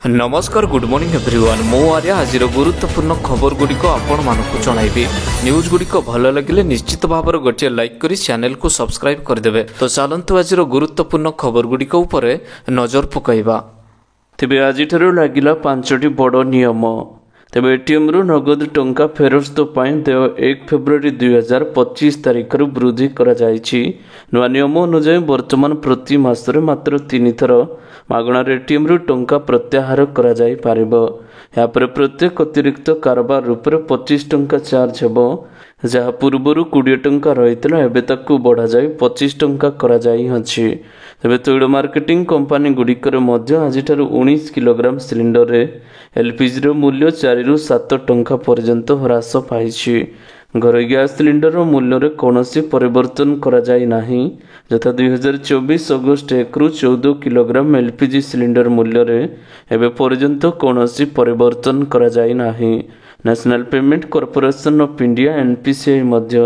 नमस्कार good morning everyone मो आर्य आज गुरुत्वपूर्ण खबर गुड़िक आपण मानक जनइबी न्यूज गुड़िक भल लगे निश्चित भाव गोटे लाइक करी चैनल को सब्सक्राइब करदे। तो चलतु आज गुरुत्वपूर्ण खबर गुड़िक उपर नजर पकाइबा। तेबे आज लगिला 5टी बड़ नियम। तेबे एटीएम रु नगद टंका फेरस्त देय 1 फेब्रुआरी 2025 तारिख वृद्धि करा जायछि। नुआ नियम अनुसार वर्तमान प्रति मासरे मात्र 3 थर मागणार एटीएम रु टंका प्रत्याहार करा जाय पारिबो। या पर प्रत्येक अतिरिक्त कारबार रूपरे 25 टंका चार्ज हेबो। जहाँ पूर्वर 20 टंका रही एबे ताकू बढ़ा जाय 25 टंका करा जाय अछि। तेबे तैल मार्केटिंग कंपनी गुड़िकर मध्य आज 19 किलोग्राम सिलिंडर रे एलपीजी मूल्य 4 रु 7 टंका पर्यंत ह्रास पाइछि। घर गैस सिलिंडर मूल्य रे कौनसी परिवर्तन करा जाय नाही। यथा 2024 अगस्त 1 रु 14 किलोग्राम एलपीजी सिलिंडर मूल्य रे एबे पर्यंत कौनसी परिवर्तन करा जाय नाही। National payment corporation of India NPCI Madhya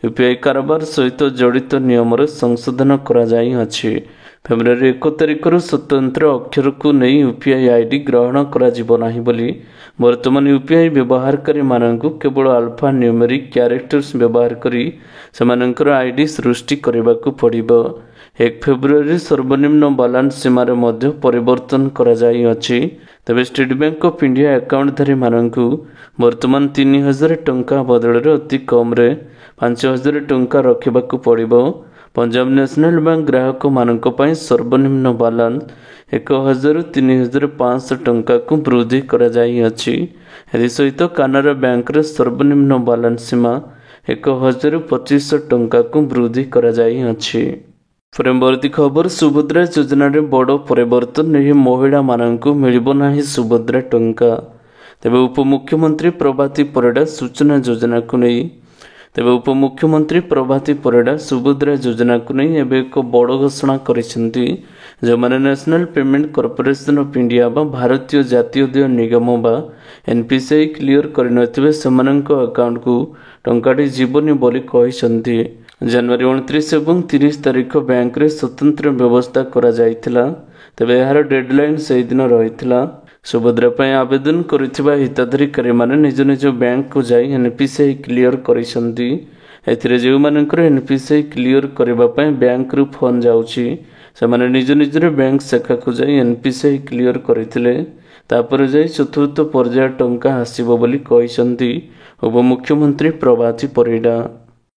UPI कारोबार सहित जड़ित नियम संशोधन करा जाय अछि। फेब्रुआरी 1 तारिख स्वतंत्र अक्षर को नहीं यूपीआई आईडी ग्रहण करा जिवो नाही बोली वर्तमान यूपीआई व्यवहारकारी मानकु केवल अल्फा न्यूमेरिक कैरेक्टर्स व्यवहार करी सेमानकर आईडी सृष्टि करबाकू पड़िबो। 1 फेब्रुआरी सर्वनिम्न बालांस सीमार मध्य परिवर्तन करा जाय अछि। तबे स्टेट बैंक ऑफ इंडिया अकाउंटधारी मानकु वर्तमान 3000 टंका बदल अति कम रे 5000 टंका रखिबाकू पड़िबो। पंजाब नेशनल बैंक ग्राहक मानक पई सर्वनिम्न बालांस 1000 रु 3500 टंका को वृद्धि करा जाय अछि। एदि सहित कानारा बैंक रे सर्वनिम्न बालांस सीमा 1000 रु 2500 टंका को वृद्धि करा जाय अछि। परवर्ती खबर सुभद्रा योजना रे बड़ परिवर्तन नहीं महिला मानकु मिलिबो नाही सुभद्रा टंका। तेबे उपमुख्यमंत्री प्रभाती परिडा सूचना योजना को नहीं तेबे उपमुख्यमंत्री प्रभाती परिडा सुभद्रा योजना को नहीं एबे एक बड़ घोषणा करिसेंती। जो माने national payment corporation of India बा भारतीय जातीयोदय निगम बा एनपीसीआई क्लियर करनथिबे सेमानक अकाउंट को टंकाटी जीवनी बोली कहिसेंती। जनवरी 29 एवं 30 तारिख बैंक रे स्वतंत्र व्यवस्था करा जायथिला। तेबे यार डेडलाइन से दिन रहिथिला। सुभद्रा पई आवेदन करिथिबा हिताधिकारी माने निज निज बैंक को जाई एनपीसीआई क्लियर करिसंती। एथिरे जे मानकर एनपीसीआई क्लियर करबा पई बैंक रु फोन जाउची से माने निज निज बैंक शाखा को जाई एनपीसीआई क्लियर करिथिले। तापर जाई चतुर्थ पर्याय टंका आसीबो बोली कहिसंती उपमुख्यमंत्री प्रभाती परिडा।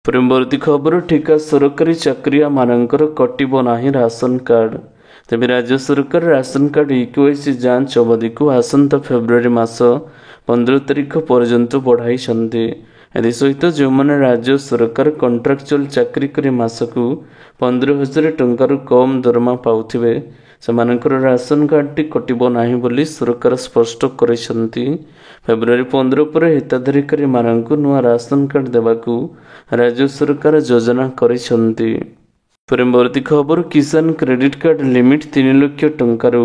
परवर्ती खबर ठिका सरकारी चाकरिया मानकर कटिबो नाही राशन कार्ड। तेबे राज्य सरकार राशन कार्ड इक्वेसी जांच अवधि को आसंता फेब्रुआरी मास 15 तारिख पर्यंत बढ़ाई छंती। एदि सहित जो माने राज्य सरकार कॉन्ट्रैक्चुअल चाकरी करी मासकू 15,000 टंकार कम दरमा पाउथिबे सेमानकर राशन कार्ड टी कटिबो नाही बोली सरकार स्पष्ट करिसंती। फेब्रुआरी 15 पर हिताधिकारी मानकू नुआ राशन कार्ड देबाकू राज्य सरकार योजना करिसंती। परवर्ती खबर किसान क्रेडिट कार्ड लिमिट 3 लाख टंका रु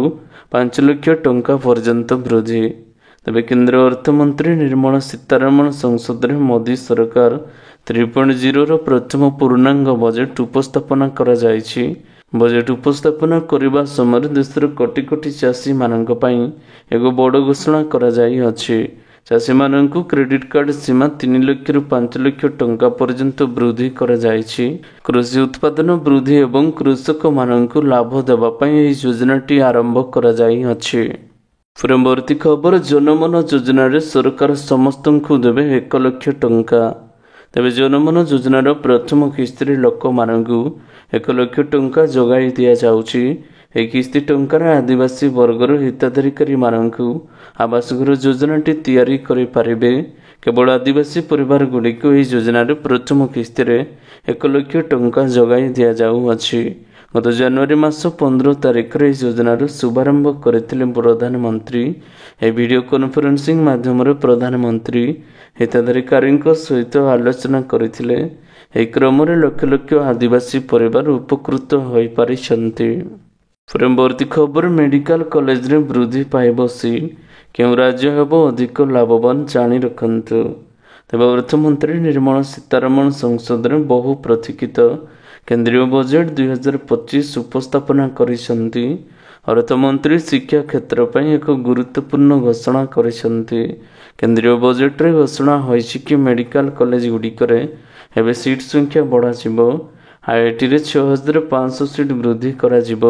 5 लाख टंका पर्यंत वृद्धि। तबे केंद्र अर्थमंत्री निर्मला सीतारमण संसद रे मोदी सरकार 3.0 प्रथम पूर्णांग बजेट उपस्थापना करा जायछि। बजेट उपस्थापना करबा समय देशर कोटी कोटी चाषी मानक पई एगो बड़ घोषणा करा जाय अछि। चाषी मानकु क्रेडिट कार्ड सीमा 3 लाख रु 5 लाख टंका पर्यंत वृद्धि करा जायछि। कृषि उत्पादन वृद्धि एवं कृषक मानकु लाभ देबा पई एही योजनाटी आरंभ करा जाय अछि। परवर्ती खबर जनमन योजना रे सरकार समस्तंकु देबे 1 लाख टंका। तेबे जनमन योजनार प्रथम किस्ती लोक मानकु 1 लाख टंका जोगाई दिया जाउछि। एक किस्ती टंकार आदिवासी वर्गर हिताधिकारी मानकु आवास घर योजनाटी तैयारी करि पारिबे। केवल आदिवासी परिवार गुड़िक एही योजनार प्रथम किस्ती रे 1 लाख टंका जोगाई दिया जाउ अछि। गत जनवरी मास 15 तारिख रे योजनार शुभारंभ करथिले प्रधानमंत्री। ए वीडियो कॉन्फ्रेंसिंग माध्यम रे प्रधानमंत्री हिताधिकारी सहित आलोचना करथिले। एही क्रम रे लक्ष लक्ष आदिवासी परिवार उपकृत होई पारिछंती। परवर्ती खबर मेडिकल कॉलेज रे वृद्धि पाइबो सीट केउ राज्य हेबो अधिक लाभवान जानी रखंतु। तेबे अर्थमंत्री निर्मला सीतारमण संसद रे बहु प्रतीक्षित केंद्रीय बजेट 2025 उपस्थापना करिसंती। ଅର୍ଥମନ୍ତ୍ରୀ ଶିକ୍ଷା କ୍ଷେତ୍ର ପାଇଁ ଏକ ଗୁରୁତ୍ୱପୂର୍ଣ୍ଣ ଘୋଷଣା କରିଛନ୍ତି। କେନ୍ଦ୍ରୀୟ ବଜେଟରେ ଘୋଷଣା ହୋଇଛି କି ମେଡିକାଲ କଲେଜ ଗୁଡ଼ିକରେ ଏବେ ସିଟ୍ ସଂଖ୍ୟା ବଢ଼ାଯିବ। ଆଇଆଇଟିରେ 6500 ସିଟ୍ ବୃଦ୍ଧି କରାଯିବ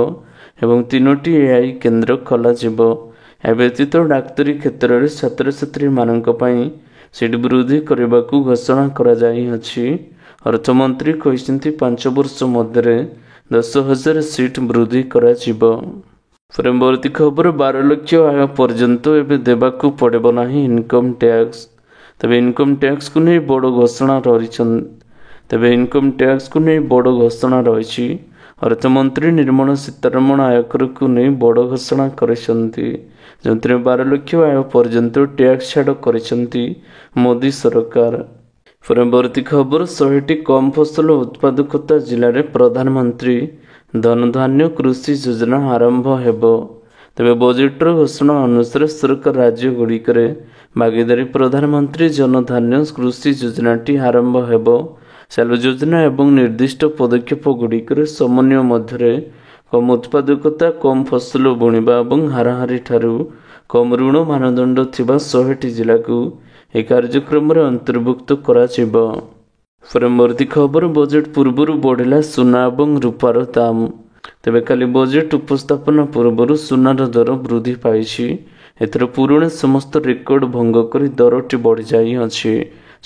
ଏବଂ 3ଟି ଏଆଇ କେନ୍ଦ୍ର ଖୋଲାଯିବ। ଏବ୍ୟତୀତ ଡାକ୍ତରୀ କ୍ଷେତ୍ରରେ ଛାତ୍ରଛାତ୍ରୀମାନଙ୍କ ପାଇଁ ସିଟ୍ ବୃଦ୍ଧି କରିବାକୁ ଘୋଷଣା କରାଯାଇଅଛି। ଅର୍ଥମନ୍ତ୍ରୀ କହିଛନ୍ତି 5 ବର୍ଷ ମଧ୍ୟରେ 10,000 ସିଟ୍ ବୃଦ୍ଧି କରାଯିବ। ପରବର୍ତ୍ତୀ ଖବର 12 ଲକ୍ଷ ଆୟ ପର୍ଯ୍ୟନ୍ତ ଏବେ ଦେବାକୁ ପଡ଼ିବ ନାହିଁ ଇନକମ୍ ଟ୍ୟାକ୍ସ। ତେବେ ଇନକମ୍ ଟ୍ୟାକ୍ସକୁ ନେଇ ବଡ଼ ଘୋଷଣା ରହିଛି। ଅର୍ଥମନ୍ତ୍ରୀ ନିର୍ମଳା ସୀତାରମଣ ଆୟକରକୁ ନେଇ ବଡ଼ ଘୋଷଣା କରିଛନ୍ତି, ଯେଉଁଥିରେ 12 ଲକ୍ଷ ଆୟ ପର୍ଯ୍ୟନ୍ତ ଟ୍ୟାକ୍ସ ଛାଡ଼ କରିଛନ୍ତି ମୋଦି ସରକାର। ପରବର୍ତ୍ତୀ ଖବର 100ଟି କମ୍ ଫସଲ ଉତ୍ପାଦକତା ଜିଲ୍ଲାରେ ପ୍ରଧାନମନ୍ତ୍ରୀ ଧନଧାନ୍ୟ କୃଷି ଯୋଜନା ଆରମ୍ଭ ହେବ। ତେବେ ବଜେଟର ଘୋଷଣା ଅନୁସାରେ ସରକାର ରାଜ୍ୟଗୁଡ଼ିକରେ ଭାଗିଦାରୀ ପ୍ରଧାନମନ୍ତ୍ରୀ ଜନଧାନ୍ୟ କୃଷି ଯୋଜନାଟି ଆରମ୍ଭ ହେବ। ଚାଲୁ ଯୋଜନା ଏବଂ ନିର୍ଦ୍ଦିଷ୍ଟ ପଦକ୍ଷେପ ଗୁଡ଼ିକରେ ସମନ୍ୱୟ ମଧ୍ୟରେ କମ୍ ଉତ୍ପାଦକତା, କମ୍ ଫସଲ ବୁଣିବା ଏବଂ ହାରାହାରି ଠାରୁ କମ୍ ଋଣ ମାନଦଣ୍ଡ ଥିବା 100ଟି ଜିଲ୍ଲାକୁ ଏହି କାର୍ଯ୍ୟକ୍ରମରେ ଅନ୍ତର୍ଭୁକ୍ତ କରାଯିବ। ପରବର୍ତ୍ତୀ ଖବର ବଜେଟ ପୂର୍ବରୁ ବଢ଼ିଲା ସୁନା ଏବଂ ରୂପାର ଦାମ। ତେବେ କାଲି ବଜେଟ ଉପସ୍ଥାପନା ପୂର୍ବରୁ ସୁନାର ଦର ବୃଦ୍ଧି ପାଇଛି। ଏଥର ପୁରୁଣା ସମସ୍ତ ରେକର୍ଡ ଭଙ୍ଗ କରି ଦରଟି ବଢ଼ିଯାଇଅଛି।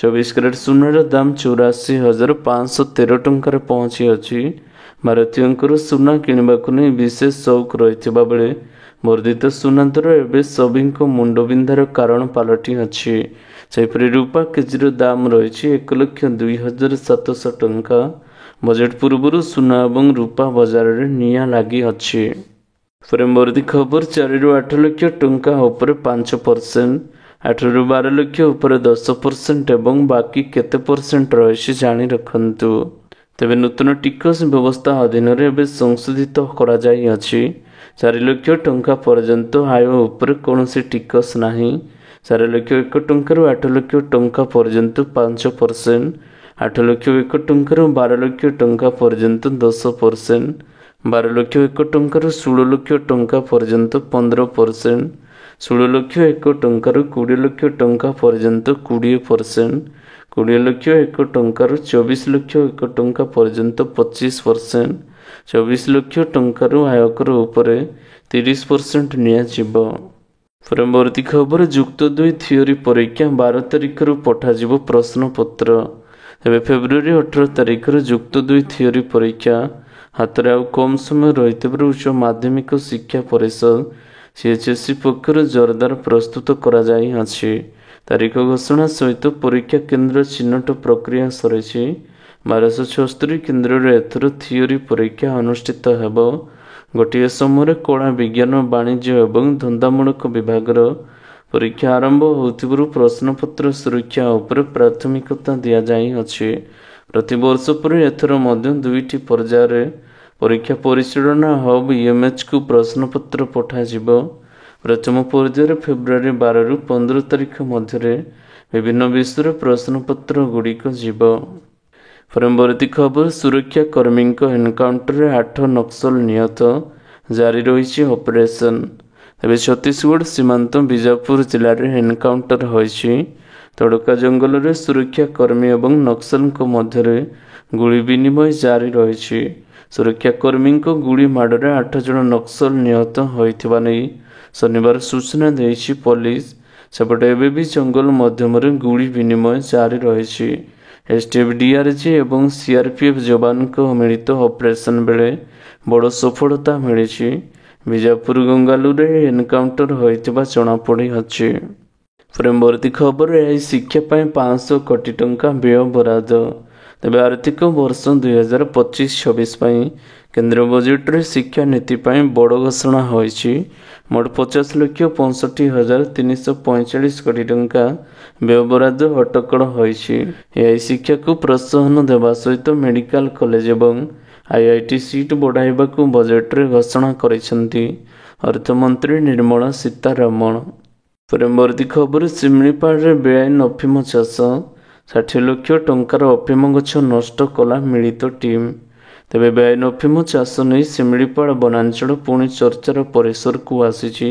24 କ୍ୟାରେଟ୍ ସୁନାର ଦାମ 84,513 ଟଙ୍କାରେ ପହଞ୍ଚିଅଛି। ଭାରତୀୟଙ୍କର ସୁନା କିଣିବାକୁ ନେଇ ବିଶେଷ ସଉକ ରହିଥିବା ବେଳେ ବର୍ଦ୍ଧିତ ସୁନା ଦର ଏବେ ସଭିଙ୍କ ମୁଣ୍ଡବିନ୍ଧାର କାରଣ ପାଲଟିଅଛି। ସେହିପରି ରୂପା କେଜିର ଦାମ ରହିଛି 1,02,700 ଟଙ୍କା। ବଜେଟ ପୂର୍ବରୁ ସୁନା ଏବଂ ରୂପା ବଜାରରେ ନିଆଁ ଲାଗିଅଛି। ପରବର୍ତ୍ତୀ ଖବର 4ରୁ 8 ଲକ୍ଷ ଟଙ୍କା ଉପରେ 5%, 8ରୁ 12 ଲକ୍ଷ ଉପରେ 10% ଏବଂ ବାକି କେତେ ପରସେଣ୍ଟ ରହିଛି ଜାଣି ରଖନ୍ତୁ। ତେବେ ନୂତନ ଟିକସ ବ୍ୟବସ୍ଥା ଅଧୀନରେ ଏବେ ସଂଶୋଧିତ କରାଯାଇଅଛି। 4 ଲକ୍ଷ ଟଙ୍କା ପର୍ଯ୍ୟନ୍ତ ଆୟ ଉପରେ କୌଣସି ଟିକସ ନାହିଁ। 4 ଲକ୍ଷ 1 ଟଙ୍କାରୁ 8 ଲକ୍ଷ ଟଙ୍କା ପର୍ଯ୍ୟନ୍ତ 5%, 8 ଲକ୍ଷ 1 ଟଙ୍କାରୁ 12 ଲକ୍ଷ ଟଙ୍କା ପର୍ଯ୍ୟନ୍ତ 10%, 12 ଲକ୍ଷ 1 ଟଙ୍କାରୁ 16 ଲକ୍ଷ ଟଙ୍କା ପର୍ଯ୍ୟନ୍ତ 15%, 16 ଲକ୍ଷ 1 ଟଙ୍କାରୁ 20 ଲକ୍ଷ ଟଙ୍କା ପର୍ଯ୍ୟନ୍ତ 20%, 20 ଲକ୍ଷ 1 ଟଙ୍କାରୁ 24 ଲକ୍ଷ 1 ଟଙ୍କା ପର୍ଯ୍ୟନ୍ତ 25%, 24 ଲକ୍ଷ ଟଙ୍କାରୁ ଆୟକର ଉପରେ 30% ନିଆଯିବ। ପରବର୍ତ୍ତୀ ଖବର ଯୁକ୍ତ 2 ଥିଓରି ପରୀକ୍ଷା 12 ତାରିଖରୁ ପଠାଯିବ ପ୍ରଶ୍ନପତ୍ର। ତେବେ ଫେବୃଆରୀ 18 ତାରିଖରୁ ଯୁକ୍ତ 2 ଥିଓରି ପରୀକ୍ଷା ହାତରେ ଆଉ କମ୍ ସମୟ ରହିଥିବାରୁ ଉଚ୍ଚ ମାଧ୍ୟମିକ ଶିକ୍ଷା ପରିଷଦ CHSE ପକ୍ଷରୁ ଜୋରଦାର ପ୍ରସ୍ତୁତ କରାଯାଇଅଛି। ତାରିଖ ଘୋଷଣା ସହିତ ପରୀକ୍ଷା କେନ୍ଦ୍ର ଚିହ୍ନଟ ପ୍ରକ୍ରିୟା ସରିଛି। 1276 କେନ୍ଦ୍ରରେ ଏଥର ଥିଓରି ପରୀକ୍ଷା ଅନୁଷ୍ଠିତ ହେବ। ଗୋଟିଏ ସମୟରେ କଳା, ବିଜ୍ଞାନ, ବାଣିଜ୍ୟ ଏବଂ ଧନ୍ଦାମୂଳକ ବିଭାଗର ପରୀକ୍ଷା ଆରମ୍ଭ ହେଉଥିବାରୁ ପ୍ରଶ୍ନପତ୍ର ସୁରକ୍ଷା ଉପରେ ପ୍ରାଥମିକତା ଦିଆଯାଇଅଛି। ପ୍ରତିବର୍ଷ ପରି ଏଥର ମଧ୍ୟ 2ଟି ପର୍ଯ୍ୟାୟରେ ପରୀକ୍ଷା ପରିଚାଳନା ହବ୍ EMHକୁ ପ୍ରଶ୍ନପତ୍ର ପଠାଯିବ। ପ୍ରଥମ ପର୍ଯ୍ୟାୟରେ ଫେବୃଆରୀ 12ରୁ 15 ତାରିଖ ମଧ୍ୟରେ ବିଭିନ୍ନ ବିଷୟର ପ୍ରଶ୍ନପତ୍ର ଗୁଡ଼ିକ ଯିବ। ପରବର୍ତ୍ତୀ ଖବର ସୁରକ୍ଷା କର୍ମୀଙ୍କ ଏନକାଉଣ୍ଟରରେ 8 ନକ୍ସଲ ନିହତ, ଜାରି ରହିଛି ଅପରେସନ। ଏବେ ଛତିଶଗଡ଼ ସୀମାନ୍ତ ବିଜାପୁର ଜିଲ୍ଲାରେ ଏନକାଉଣ୍ଟର ହୋଇଛି। ତଡ଼କା ଜଙ୍ଗଲରେ ସୁରକ୍ଷା କର୍ମୀ ଏବଂ ନକ୍ସଲଙ୍କ ମଧ୍ୟରେ ଗୁଳି ବିନିମୟ ଜାରି ରହିଛି। ସୁରକ୍ଷା କର୍ମୀଙ୍କ ଗୁଳି ମାଡ଼ରେ 8 ଜଣ ନକ୍ସଲ ନିହତ ହୋଇଥିବା ନେଇ ଶନିବାର ସୂଚନା ଦେଇଛି ପୋଲିସ। ସେପଟେ ଏବେ ବି ଜଙ୍ଗଲ ମାଧ୍ୟମରେ ଗୁଳି ବିନିମୟ ଜାରି ରହିଛି। STF, DRG ଏବଂ CRPF ଯବାନଙ୍କ ମିଳିତ ଅପରେସନ ବେଳେ ବଡ଼ ସଫଳତା ମିଳିଛି। ବିଜାପୁର ଗଙ୍ଗାଲୁରେ ଏନକାଉଣ୍ଟର ହୋଇଥିବା ଜଣାପଡ଼ିଅଛି। ପରବର୍ତ୍ତୀ ଖବର ଏହି ଶିକ୍ଷା ପାଇଁ 500 କୋଟି ଟଙ୍କା ବ୍ୟୟ ବରାଦ। ତେବେ ଆର୍ଥିକ ବର୍ଷ 2025-26 ପାଇଁ କେନ୍ଦ୍ର ବଜେଟରେ ଶିକ୍ଷା ନୀତି ପାଇଁ ବଡ଼ ଘୋଷଣା ହୋଇଛି। ମୋଟ 50,65,345 କୋଟି ଟଙ୍କା ବ୍ୟୟ ବରାଦ ଅଟକଳ ହୋଇଛି। ଏହି ଶିକ୍ଷାକୁ ପ୍ରୋତ୍ସାହନ ଦେବା ସହିତ ମେଡିକାଲ କଲେଜ ଏବଂ IIT ସିଟ୍ ବଢ଼ାଇବାକୁ ବଜେଟରେ ଘୋଷଣା କରିଛନ୍ତି ଅର୍ଥମନ୍ତ୍ରୀ ନିର୍ମଳା ସୀତାରମଣ। ପରବର୍ତ୍ତୀ ଖବର ଶିମିଳିପାଳରେ ବେଆଇନ ଅଫିମ ଚାଷ, 60 ଲକ୍ଷ ଟଙ୍କାର ଅଫିମ ଗଛ ନଷ୍ଟ କଲା ମିଳିତ ଟିମ୍। ତେବେ ବେଆଇନ ଅଫିମ ଚାଷ ନେଇ ଶିମିଳିପାଳ ବନାଞ୍ଚଳ ପୁଣି ଚର୍ଚ୍ଚାର ପରିସରକୁ ଆସିଛି।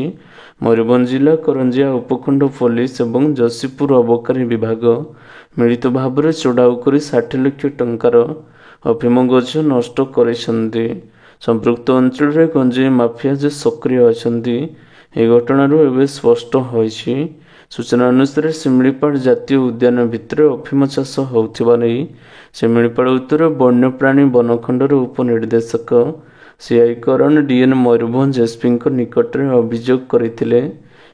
ମୟୂରଭଞ୍ଜ ଜିଲ୍ଲା କରଞ୍ଜିଆ ଉପଖଣ୍ଡ ପୋଲିସ ଏବଂ ଯଶୀପୁର ଅବକାରୀ ବିଭାଗ ମିଳିତ ଭାବରେ ଚଢ଼ାଉ କରି 60 ଲକ୍ଷ ଟଙ୍କାର ଅଫିମ ଗଛ ନଷ୍ଟ କରିଛନ୍ତି। ସମ୍ପୃକ୍ତ ଅଞ୍ଚଳରେ ଗଞ୍ଜେଇ ମାଫିଆ ଯେ ସକ୍ରିୟ ଅଛନ୍ତି ଏହି ଘଟଣାରୁ ଏବେ ସ୍ପଷ୍ଟ ହୋଇଛି। ସୂଚନା ଅନୁସାରେ ଶିମିଳିପାଳ ଜାତୀୟ ଉଦ୍ୟାନ ଭିତରେ ଅଫିମ ଚାଷ ହେଉଥିବା ନେଇ ଶିମିଳିପାଳ ଉତ୍ତର ବନ୍ୟପ୍ରାଣୀ ବନଖଣ୍ଡର ଉପନିର୍ଦ୍ଦେଶକ ସିଆଇ କରଣ ଡିଏନ୍ ମୟୂରଭଞ୍ଜ ଏସ୍ପିଙ୍କ ନିକଟରେ ଅଭିଯୋଗ କରିଥିଲେ।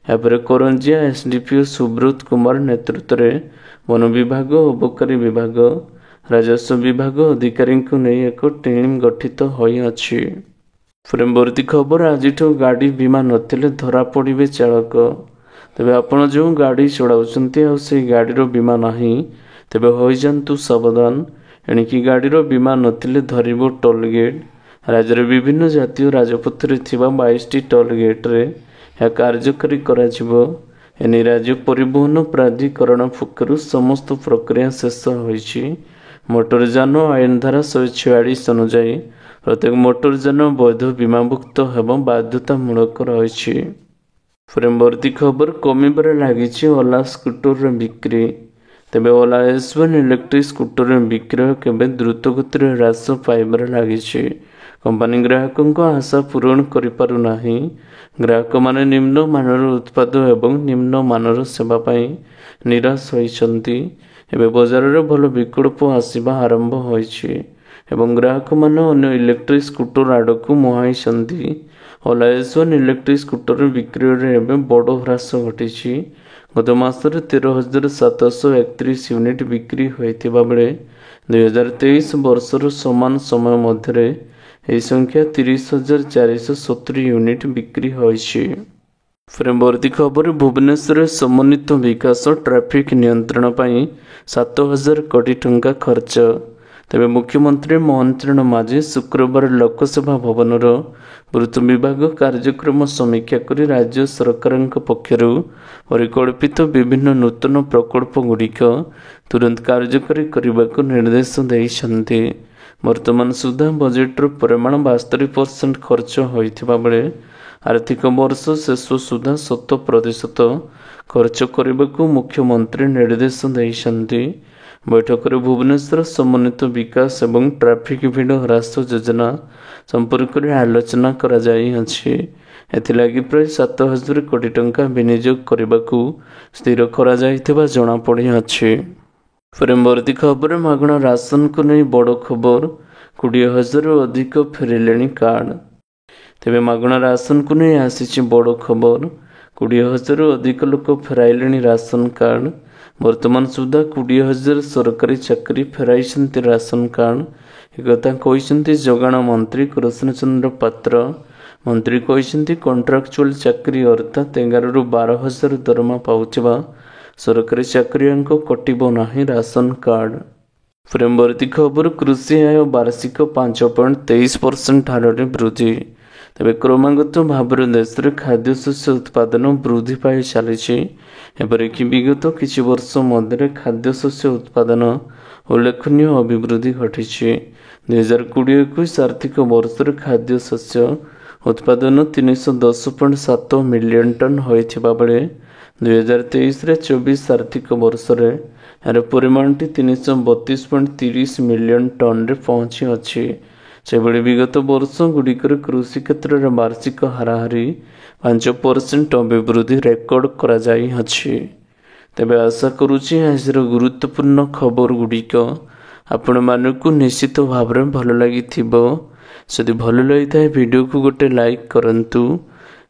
ଏହାପରେ କରଞ୍ଜିଆ ଏସ୍ଡିପିଓ ସୁବ୍ରତ କୁମାର ନେତୃତ୍ୱରେ ବନ ବିଭାଗ, ଅବକାରୀ ବିଭାଗ, ରାଜସ୍ୱ ବିଭାଗ ଅଧିକାରୀଙ୍କୁ ନେଇ ଏକ ଟିମ୍ ଗଠିତ ହୋଇଅଛି। ପରବର୍ତ୍ତୀ ଖବର, ଆଜିଠୁ ଗାଡ଼ି ବୀମା ନଥିଲେ ଧରା ପଡ଼ିବେ ଚାଳକ। ତେବେ ଆପଣ ଯେଉଁ ଗାଡ଼ି ଚଳାଉଛନ୍ତି ଆଉ ସେହି ଗାଡ଼ିର ବୀମା ନାହିଁ, ତେବେ ହୋଇଯାନ୍ତୁ ସାବଧାନ। ଏଣିକି ଗାଡ଼ିର ବୀମା ନଥିଲେ ଧରିବ ଟୋଲଗେଟ୍। ରାଜ୍ୟର ବିଭିନ୍ନ ଜାତୀୟ ରାଜପଥରେ ଥିବା 22ଟି ଟୋଲଗେଟ୍ରେ ଏହା କାର୍ଯ୍ୟକାରୀ କରାଯିବ। ଏନେଇ ରାଜ୍ୟ ପରିବହନ ପ୍ରାଧିକରଣ ପକ୍ଷରୁ ସମସ୍ତ ପ୍ରକ୍ରିୟା ଶେଷ ହୋଇଛି। ମୋଟରଯାନ ଆଇନ ଧାରା 146 ଅନୁଯାୟୀ ପ୍ରତ୍ୟେକ ମୋଟରଯାନ ବୈଧ ବୀମାଭୁକ୍ତ ହେବା ବାଧ୍ୟତାମୂଳକ ରହିଛି। ପରବର୍ତ୍ତୀ ଖବର, କମିବାରେ ଲାଗିଛି ଓଲା ସ୍କୁଟରର ବିକ୍ରି। ତେବେ ଓଲା S1 ଇଲେକ୍ଟ୍ରିକ୍ ସ୍କୁଟରର ବିକ୍ରୟ କେବେ ଦ୍ରୁତ ଗତିରେ ହ୍ରାସ ପାଇବାରେ ଲାଗିଛି। କମ୍ପାନୀ ଗ୍ରାହକଙ୍କ ଆଶା ପୂରଣ କରିପାରୁନାହିଁ। ଗ୍ରାହକମାନେ ନିମ୍ନ ମାନର ଉତ୍ପାଦ ଏବଂ ନିମ୍ନ ମାନର ସେବା ପାଇଁ ନିରାଶ ହୋଇଛନ୍ତି। ଏବେ ବଜାରରେ ଭଲ ବିକଳ୍ପ ଆସିବା ଆରମ୍ଭ ହୋଇଛି ଏବଂ ଗ୍ରାହକମାନେ ଅନ୍ୟ ଇଲେକ୍ଟ୍ରିକ୍ ସ୍କୁଟର ଆଡ଼କୁ ମୁହାଁଇଛନ୍ତି। ଓଲା S1 ଇଲେକ୍ଟ୍ରିକ୍ ସ୍କୁଟର ବିକ୍ରୟରେ ଏବେ ବଡ଼ ହ୍ରାସ ଘଟିଛି। ଗତ ମାସରେ 13,731 ୟୁନିଟ୍ ବିକ୍ରି ହୋଇଥିବା ବେଳେ 2023 ବର୍ଷର ସମାନ ସମୟ ମଧ୍ୟରେ ଏହି ସଂଖ୍ୟା 30,470 ୟୁନିଟ୍ ବିକ୍ରି ହୋଇଛି। ପରବର୍ତ୍ତୀ ଖବର, ଭୁବନେଶ୍ୱରରେ ସମନ୍ୱିତ ବିକାଶ ଟ୍ରାଫିକ୍ ନିୟନ୍ତ୍ରଣ ପାଇଁ 7,000 କୋଟି ଟଙ୍କା ଖର୍ଚ୍ଚ। ତେବେ ମୁଖ୍ୟମନ୍ତ୍ରୀ ମୋହନ ଚରଣ ମାଝୀ ଶୁକ୍ରବାର ଲୋକସେବା ଭବନର ପୂର୍ତ୍ତ ବିଭାଗ କାର୍ଯ୍ୟକ୍ରମ ସମୀକ୍ଷା କରି ରାଜ୍ୟ ସରକାରଙ୍କ ପକ୍ଷରୁ ପରିକଳ୍ପିତ ବିଭିନ୍ନ ନୂତନ ପ୍ରକଳ୍ପଗୁଡ଼ିକ ତୁରନ୍ତ କାର୍ଯ୍ୟକାରୀ କରିବାକୁ ନିର୍ଦ୍ଦେଶ ଦେଇଛନ୍ତି। ବର୍ତ୍ତମାନ ସୁଦ୍ଧା ବଜେଟ୍ର ପରିମାଣ 72% ଖର୍ଚ୍ଚ ହୋଇଥିବା ବେଳେ ଆର୍ଥିକ ବର୍ଷ ଶେଷ ସୁଦ୍ଧା 100% ଖର୍ଚ୍ଚ କରିବାକୁ ମୁଖ୍ୟମନ୍ତ୍ରୀ ନିର୍ଦ୍ଦେଶ ଦେଇଛନ୍ତି। ବୈଠକରେ ଭୁବନେଶ୍ୱର ସମନ୍ୱିତ ବିକାଶ ଏବଂ ଟ୍ରାଫିକ୍ ଭିଡ଼ ହ୍ରାସ ଯୋଜନା ସମ୍ପର୍କରେ ଆଲୋଚନା କରାଯାଇଅଛି। ଏଥିଲାଗି ପ୍ରାୟ 7,000 କୋଟି ଟଙ୍କା ବିନିଯୋଗ କରିବାକୁ ସ୍ଥିର କରାଯାଇଥିବା ଜଣାପଡ଼ିଅଛି। ପରବର୍ତ୍ତୀ ଖବର, ମାଗଣା ରାସନକୁ ନେଇ ବଡ଼ ଖବର। 20,000ରୁ ଅଧିକ ଫେରିଲେଣି କାର୍ଡ। ତେବେ ମାଗଣା ରାସନକୁ ନେଇ ଆସିଛି ବଡ଼ ଖବର। 20,000ରୁ ଅଧିକ ଲୋକ ଫେରାଇଲେଣି ରାସନ କାର୍ଡ। ବର୍ତ୍ତମାନ ସୁଦ୍ଧା 20,000 ସରକାରୀ ଚାକିରି ଫେରାଇଛନ୍ତି ରାସନ କାର୍ଡ। ଏକଥା କହିଛନ୍ତି ଯୋଗାଣ ମନ୍ତ୍ରୀ କୃଷ୍ଣଚନ୍ଦ୍ର ପାତ୍ର। ମନ୍ତ୍ରୀ କହିଛନ୍ତି, କଣ୍ଟ୍ରାକ୍ଚୁଆଲ ଚାକିରି ଅର୍ଥାତ୍ 11ରୁ 12,000 ଦରମା ପାଉଥିବା ସରକାରୀ ଚାକିରିଆଙ୍କ କଟିବ ନାହିଁ ରାସନ କାର୍ଡ। ପରବର୍ତ୍ତୀ ଖବର, କୃଷି ଆୟ ବାର୍ଷିକ 5.23% ହାରରେ ବୃଦ୍ଧି। ତେବେ କ୍ରମାଗତ ଭାବରେ ଦେଶରେ ଖାଦ୍ୟଶସ୍ୟ ଉତ୍ପାଦନ ବୃଦ୍ଧି ପାଇ ଚାଲିଛି। ଏପରିକି ବିଗତ କିଛି ବର୍ଷ ମଧ୍ୟରେ ଖାଦ୍ୟଶସ୍ୟ ଉତ୍ପାଦନ ଉଲ୍ଲେଖନୀୟ ଅଭିବୃଦ୍ଧି ଘଟିଛି। 2020-21 ଆର୍ଥିକ ବର୍ଷରେ ଖାଦ୍ୟଶସ୍ୟ ଉତ୍ପାଦନ 310.7 ମିଲିୟନ ଟନ୍ ହୋଇଥିବା ବେଳେ 2023-24 ଆର୍ଥିକ ବର୍ଷରେ ଏହାର ପରିମାଣଟି 332.30 ମିଲିୟନ ଟନ୍ରେ ପହଞ୍ଚିଅଛି। ସେଭଳି ବିଗତ ବର୍ଷଗୁଡ଼ିକରେ କୃଷି କ୍ଷେତ୍ରରେ ବାର୍ଷିକ ହାରାହାରି 5% ଅଭିବୃଦ୍ଧି ରେକର୍ଡ କରାଯାଇଅଛି। ତେବେ ଆଶା କରୁଛି ଆଜିର ଗୁରୁତ୍ୱପୂର୍ଣ୍ଣ ଖବରଗୁଡ଼ିକ ଆପଣମାନଙ୍କୁ ନିଶ୍ଚିତ ଭାବରେ ଭଲ ଲାଗିଥିବ। ଯଦି ଭଲ ଲାଗିଥାଏ ଭିଡ଼ିଓକୁ ଗୋଟେ ଲାଇକ୍ କରନ୍ତୁ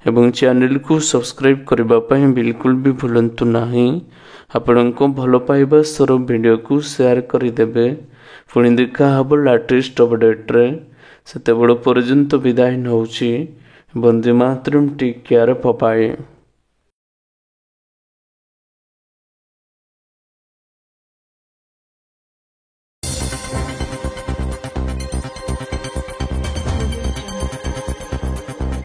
ଏବଂ ଚ୍ୟାନେଲକୁ ସବସ୍କ୍ରାଇବ୍ କରିବା ପାଇଁ ବିଲକୁଲ ବି ଭୁଲନ୍ତୁ ନାହିଁ। ଆପଣଙ୍କ ଭଲ ପାଇବା ସ୍ୱରୂପ ଭିଡ଼ିଓକୁ ସେୟାର କରିଦେବେ। ପୁଣି ଦେଖା ହେବ ଲାଟେଷ୍ଟ ଅପଡେଟ୍ରେ। ସେତେବେଳେ ପର୍ଯ୍ୟନ୍ତ ବିଦାୟ ନେଉଛି। ବନ୍ଦେ ମାତରମ୍, ଟେକ୍ କେୟାର, ବାଏ ବାଏ।